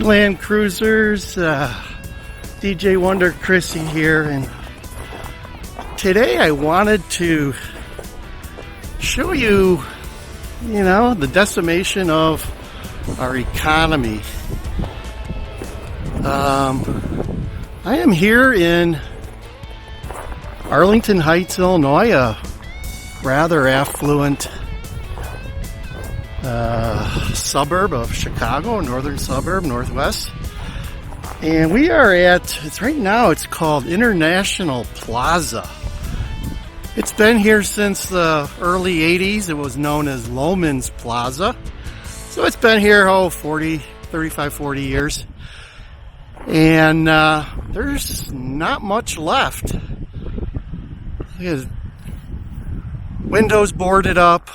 Hey Land Cruisers, DJ Wonder Chrissy here, and today I wanted to show you, the decimation of our economy. I am here in Arlington Heights, Illinois, a rather affluent suburb of Chicago, northern suburb, northwest. And we are right now it's called International Plaza. It's been here since the early 80s. It was known as Loehmann's Plaza. So it's been here, 35, 40 years. And there's not much left. Windows boarded up.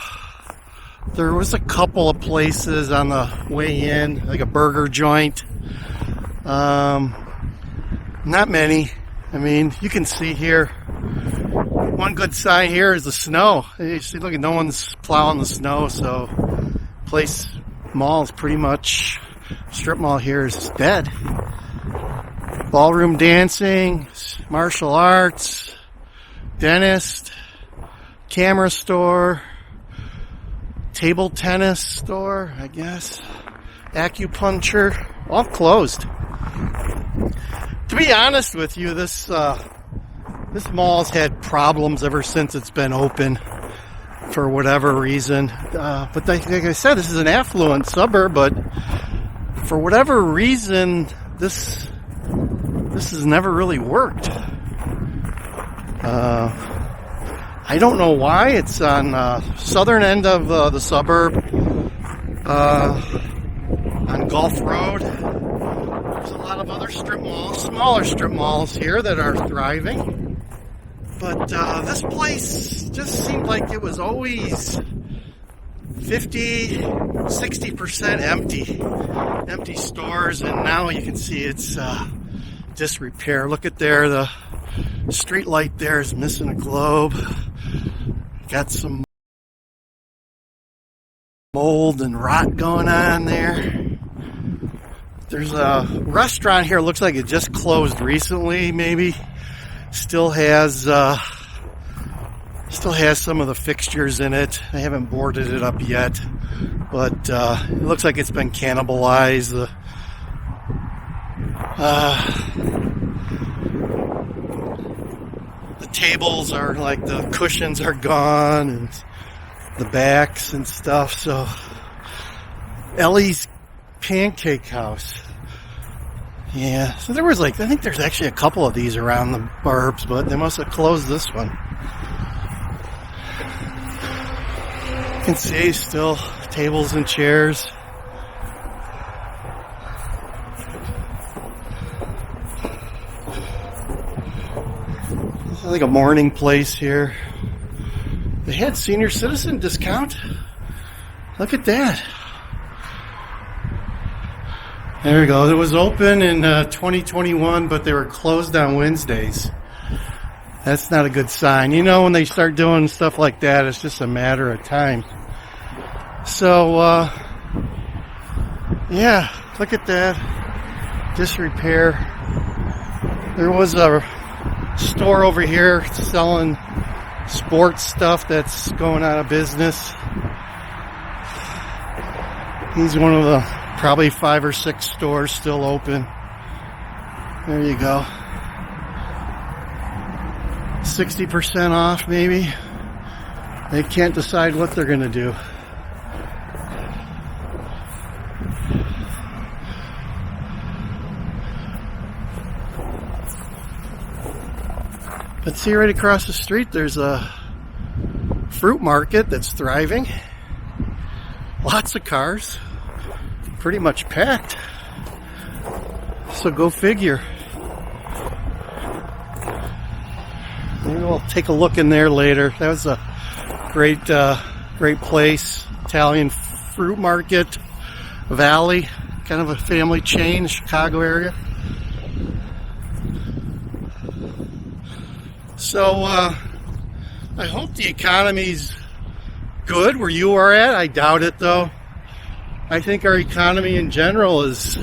There was a couple of places on the way in, like a burger joint. Not many. I mean, you can see here. One good sign here is the snow. You see, look, no one's plowing the snow, so mall is pretty much, strip mall here is dead. Ballroom dancing, martial arts, dentist, camera store, table tennis store, I guess, acupuncture, all closed. To be honest with you, this mall's had problems ever since it's been open for whatever reason. But like I said, this is an affluent suburb, but for whatever reason, this has never really worked. I don't know why. It's on southern end of the suburb, on Gulf Road. There's a lot of other strip malls, smaller strip malls here that are thriving. But this place just seemed like it was always 50, 60% empty stores, and now you can see it's disrepair. Look at there, the street light there is missing a globe. Got some mold and rot going on there. There's a restaurant here, looks like it just closed recently, maybe. Still has some of the fixtures in it. I haven't boarded it up yet, but it looks like it's been cannibalized. The tables are like, the cushions are gone and the backs and stuff. So Ellie's Pancake House. Yeah, so there was I think there's actually a couple of these around the burbs, but they must have closed this one. You can see still tables and chairs. Like a morning place here. They had senior citizen discount. Look at that. There we go. It was open in 2021, but they were closed on Wednesdays. That's not a good sign. When they start doing stuff like that, it's just a matter of time. So, yeah, look at that. Disrepair. There was a store over here selling sports stuff that's going out of business. He's one of the probably 5 or 6 stores still open. There you go. 60% off maybe. They can't decide what they're going to do. But see, right across the street there's a fruit market that's thriving. Lots of cars. Pretty much packed. So go figure. Maybe we'll take a look in there later. That was a great place. Italian fruit market. Valley. Kind of a family chain, Chicago area. So, I hope the economy's good where you are at. I doubt it, though. I think our economy in general is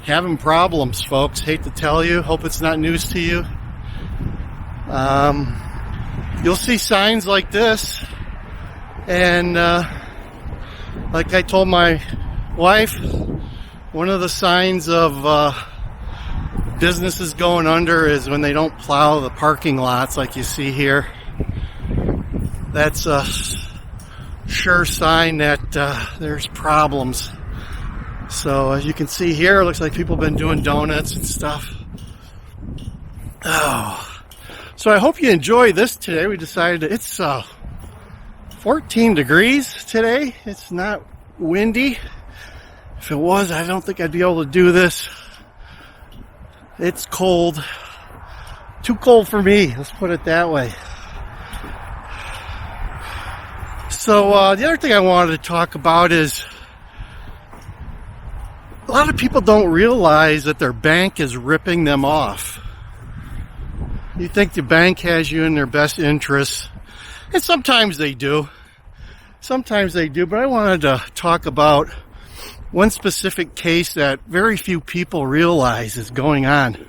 having problems, folks. Hate to tell you. Hope it's not news to you. You'll see signs like this, and like I told my wife, one of the signs of businesses going under is when they don't plow the parking lots like you see here. That's a sure sign that there's problems. So as you can see here, it looks like people have been doing donuts and stuff. Oh. So I hope you enjoy this today. We decided it's 14 degrees today. It's not windy. If it was, I don't think I'd be able to do this. It's cold. Too cold for me. Let's put it that way. So the other thing I wanted to talk about is a lot of people don't realize that their bank is ripping them off. You think the bank has you in their best interests, and sometimes they do. Sometimes they do, but I wanted to talk about one specific case that very few people realize is going on.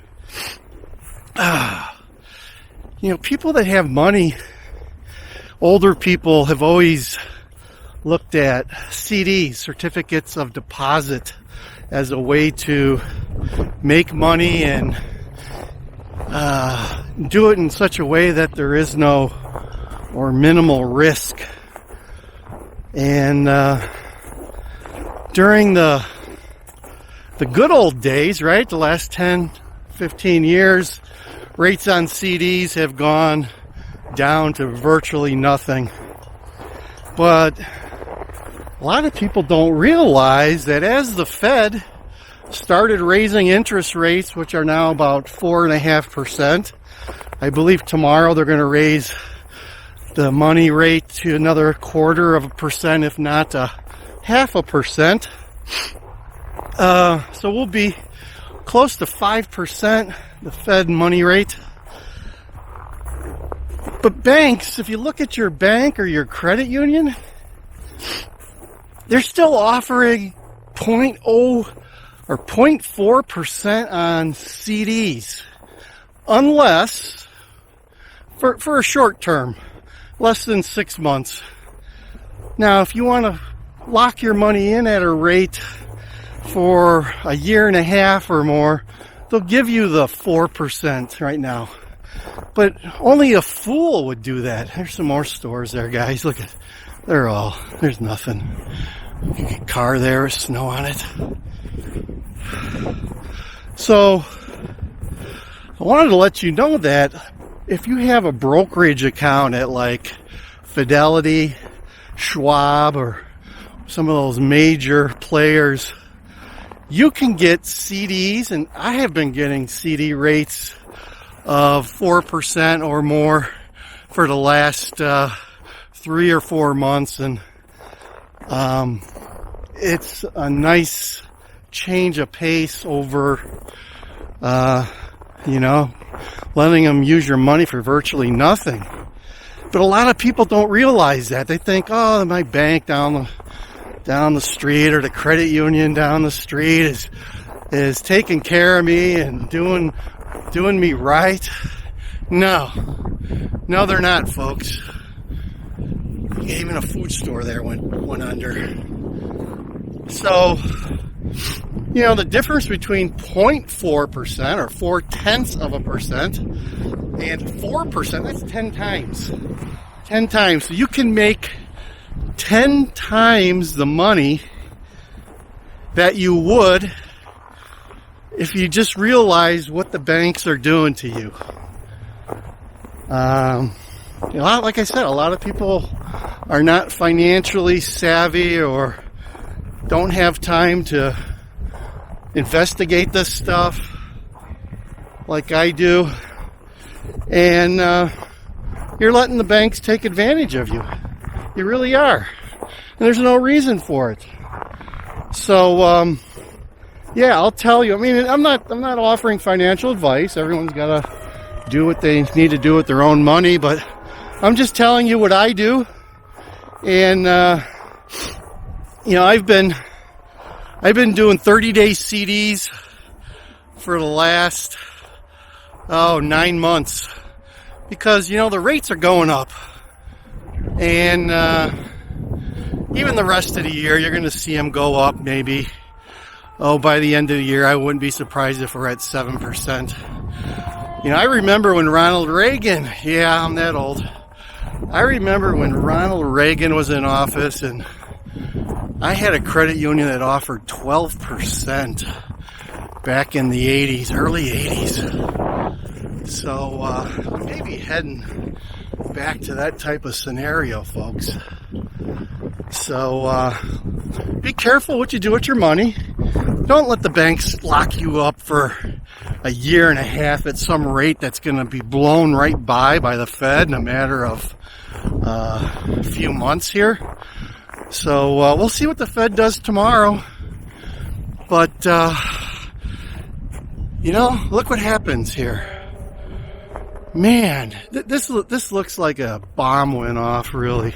You know, people that have money, older people have always looked at CDs, certificates of deposit, as a way to make money and do it in such a way that there is no or minimal risk. And during the good old days, right, the last 10, 15 years, rates on CDs have gone down to virtually nothing. But a lot of people don't realize that as the Fed started raising interest rates, which are now about 4.5%, I believe tomorrow they're going to raise the money rate to another 0.25%, if not 0.5%. So we'll be close to 5%, the Fed money rate. But banks, if you look at your bank or your credit union, they're still offering 0.0 or 0.4% on CDs, unless for a short term, less than 6 months. Now, if you want to lock your money in at a rate for 1.5 years or more, they'll give you the 4% right now. But only a fool would do that. There's some more stores there, guys. Look at, there's nothing. Car there with snow on it. So I wanted to let you know that if you have a brokerage account at like Fidelity, Schwab, or some of those major players, you can get CDs, and I have been getting CD rates of 4% or more for the last 3 or 4 months, and it's a nice change of pace over letting them use your money for virtually nothing. But a lot of people don't realize that. They think, oh, my bank down the street or the credit union down the street is taking care of me and doing me right. No, they're not, folks. Even a food store there went under. So, the difference between 0.4% or 0.4% and 4%, that's 10 times. 10 times. So you can make 10 times the money that you would if you just realize what the banks are doing to you. Like I said, a lot of people are not financially savvy or don't have time to investigate this stuff like I do. And you're letting the banks take advantage of you. You really are. And there's no reason for it. So, I'll tell you. I mean, I'm not offering financial advice. Everyone's got to do what they need to do with their own money, but I'm just telling you what I do. And I've been doing 30-day CDs for the last 9 months, because the rates are going up, and even the rest of the year you're going to see them go up. Maybe by the end of the year I wouldn't be surprised if we're at 7%. I remember when Ronald Reagan, yeah, I'm that old. I remember when Ronald Reagan was in office, and I had a credit union that offered 12% back in the 80s, early 80s. So maybe heading back to that type of scenario, folks. So be careful what you do with your money. Don't let the banks lock you up for a year and a half at some rate that's going to be blown right by the Fed in a matter of a few months here. So we'll see what the Fed does tomorrow. But look what happens here. Man, this looks like a bomb went off, really.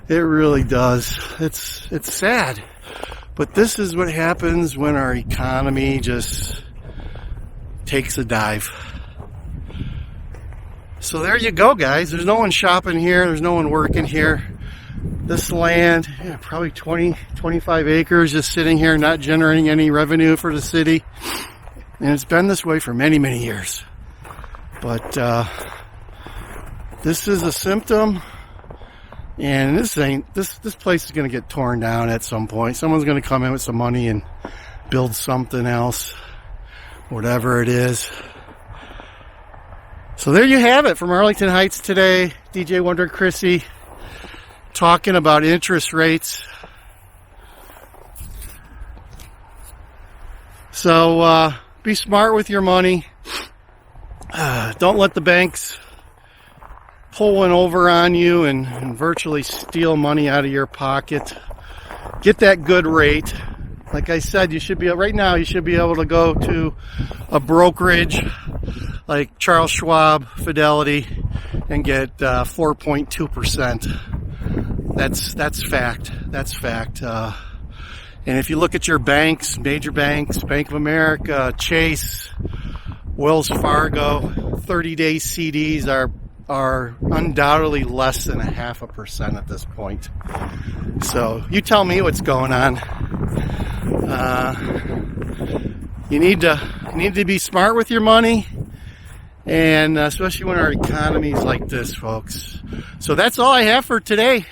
It really does. It's sad. But this is what happens when our economy just takes a dive. So there you go, guys. There's no one shopping here. There's no one working here. This land, probably 25 acres just sitting here, not generating any revenue for the city. And it's been this way for many, many years. But this is a symptom. And this place is going to get torn down at some point. Someone's going to come in with some money and build something else, whatever it is. So there you have it from Arlington Heights today. DJ Wonder Chrissy talking about interest rates. So be smart with your money. Don't let the banks pull one over on you and virtually steal money out of your pocket. Get that good rate. Like I said, right now you should be able to go to a brokerage like Charles Schwab, Fidelity, and get 4.2%. That's fact. That's fact. And if you look at your banks, major banks, Bank of America, Chase, Wells Fargo, 30-day CDs are undoubtedly less than 0.5% at this point. So you tell me what's going on. You need to be smart with your money, and especially when our economy is like this, folks. So that's all I have for today.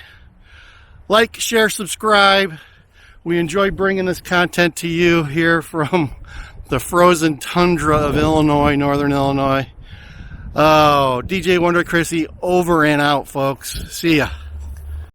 Like, share, subscribe. We enjoy bringing this content to you here from the frozen tundra of Illinois, northern Illinois. Oh, DJ Wonder Chrissy over and out, folks. See ya.